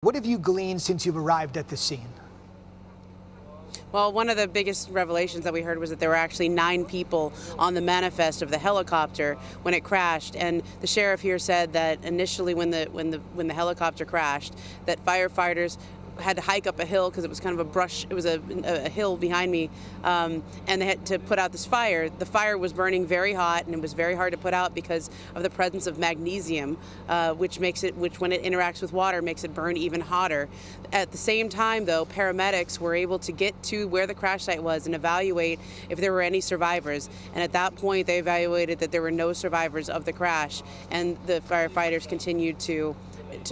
What have you gleaned since you've arrived at the scene? Well, one of the biggest revelations that we heard was that there were actually 9 people on the manifest of the helicopter when it crashed. And the sheriff here said that initially, when the helicopter crashed, that firefighters had to hike up a hill because it was kind of a brush. It was a hill behind me, and they had to put out this fire. The fire was burning very hot, and it was very hard to put out because of the presence of magnesium, which when it interacts with water makes it burn even hotter. At the same time, though, paramedics were able to get to where the crash site was and evaluate if there were any survivors. And at that point, they evaluated that there were no survivors of the crash, and the firefighters continued to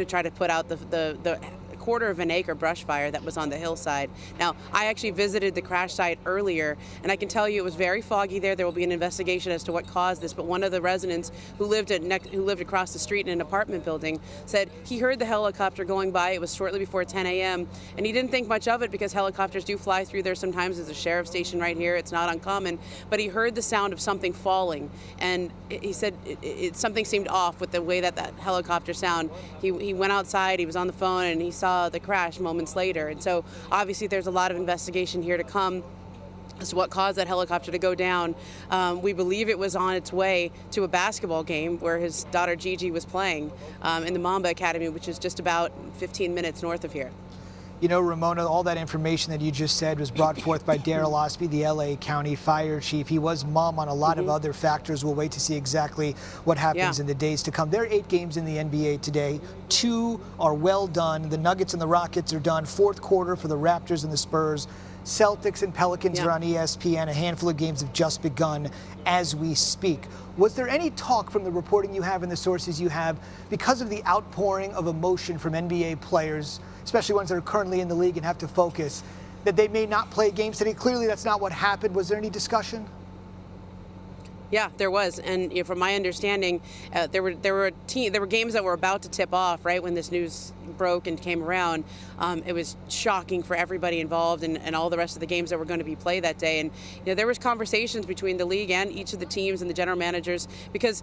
try to put out the quarter of an acre brush fire that was on the hillside. Now, I actually visited the crash site earlier, and I can tell you it was very foggy there. There will be an investigation as to what caused this, but one of the residents who lived across the street in an apartment building said he heard the helicopter going by. It was shortly before 10 a.m., and he didn't think much of it because helicopters do fly through there sometimes. There's a sheriff's station right here. It's not uncommon, but he heard the sound of something falling, and he said something seemed off with the way that helicopter sound. He went outside, he was on the phone, and he saw the crash moments later. And so obviously there's a lot of investigation here to come as to what caused that helicopter to go down. We believe it was on its way to a basketball game where his daughter Gigi was playing in the Mamba Academy, which is just about 15 minutes north of here. You know, Ramona, all that information that you just said was brought forth by Darrell Osby, the LA County Fire Chief. He was mum on a lot of other factors. We'll wait to see exactly what happens in the days to come. There are 8 games in the NBA today. 2 are well done. The Nuggets and the Rockets are done. 4th quarter for the Raptors and the Spurs. Celtics and Pelicans are on ESPN. A handful of games have just begun as we speak. Was there any talk from the reporting you have and the sources you have, because of the outpouring of emotion from NBA players, especially ones that are currently in the league and have to focus, that they may not play games today? Clearly that's not what happened. Was there any discussion? Yeah, there was, and from my understanding, there were games that were about to tip off right when this news broke and came around. It was shocking for everybody involved and all the rest of the games that were going to be played that day. And there was conversations between the league and each of the teams and the general managers, because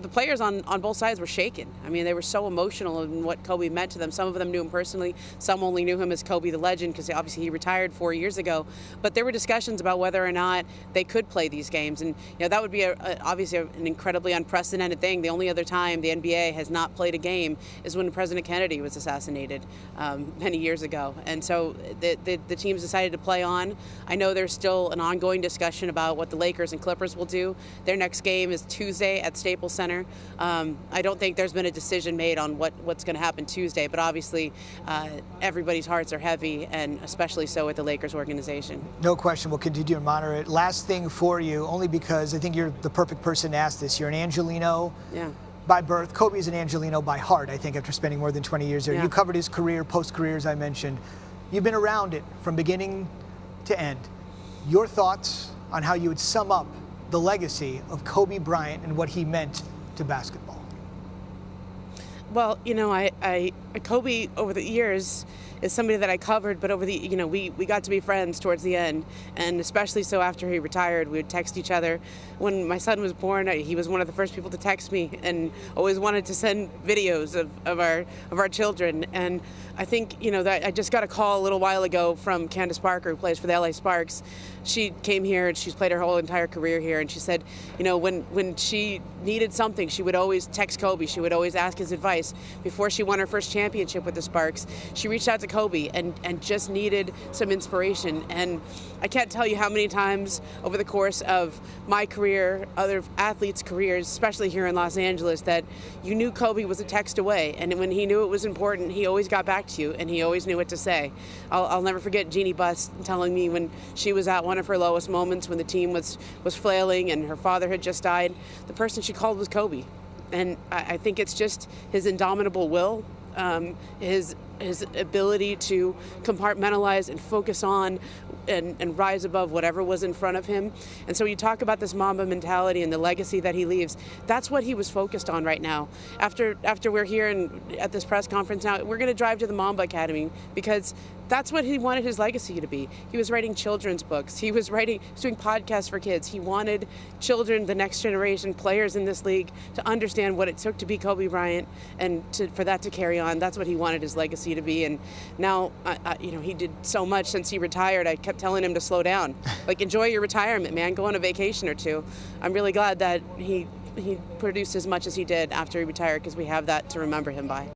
the players on both sides were shaken. I mean, they were so emotional in what Kobe meant to them. Some of them knew him personally. Some only knew him as Kobe the legend because obviously he retired 4 years ago. But there were discussions about whether or not they could play these games, and that would be obviously an incredibly unprecedented thing. The only other time the NBA has not played a game is when President Kennedy was assassinated many years ago. And so the teams decided to play on. I know there's still an ongoing discussion about what the Lakers and Clippers will do. Their next game is Tuesday at Staples Center. I don't think there's been a decision made on what's going to happen Tuesday, but obviously everybody's hearts are heavy, and especially so at the Lakers organization. No question. We'll continue to monitor it. Last thing for you, only because I think you're the perfect person to ask this. You're an Angelino by birth. Kobe is an Angelino by heart, I think, after spending more than 20 years there. You covered his career, post-career, as I mentioned. You've been around it from beginning to end. Your thoughts on how you would sum up the legacy of Kobe Bryant and what he meant to basketball? Well, Kobe over the years is somebody that I covered, but over the, we got to be friends towards the end, and especially so after he retired. We would text each other. When my son was born, he was one of the first people to text me, and always wanted to send videos of our children. And I think, that I just got a call a little while ago from Candace Parker, who plays for the LA Sparks. She came here and she's played her whole entire career here, and she said, when she needed something, she would always text Kobe. She would always ask his advice. Before she won her first championship with the Sparks, she reached out to Kobe and just needed some inspiration. And I can't tell you how many times over the course of my career, other athletes' careers, especially here in Los Angeles, that you knew Kobe was a text away, and when he knew it was important, he always got back to you, and he always knew what to say. I'll never forget Jeannie Buss telling me when she was at one of her lowest moments, when the team was flailing and her father had just died, the person she called was Kobe. And I think it's just his indomitable will, his ability to compartmentalize and focus on and rise above whatever was in front of him. And so you talk about this Mamba mentality and the legacy that he leaves. That's what he was focused on right now. After we're here and at this press conference now, we're going to drive to the Mamba Academy, because that's what he wanted his legacy to be. He was writing children's books. He was doing podcasts for kids. He wanted children, the next generation players in this league, to understand what it took to be Kobe Bryant and for that to carry on. That's what he wanted his legacy to be. And now, he did so much since he retired. I kept telling him to slow down. Like, enjoy your retirement, man. Go on a vacation or two. I'm really glad that he produced as much as he did after he retired, because we have that to remember him by.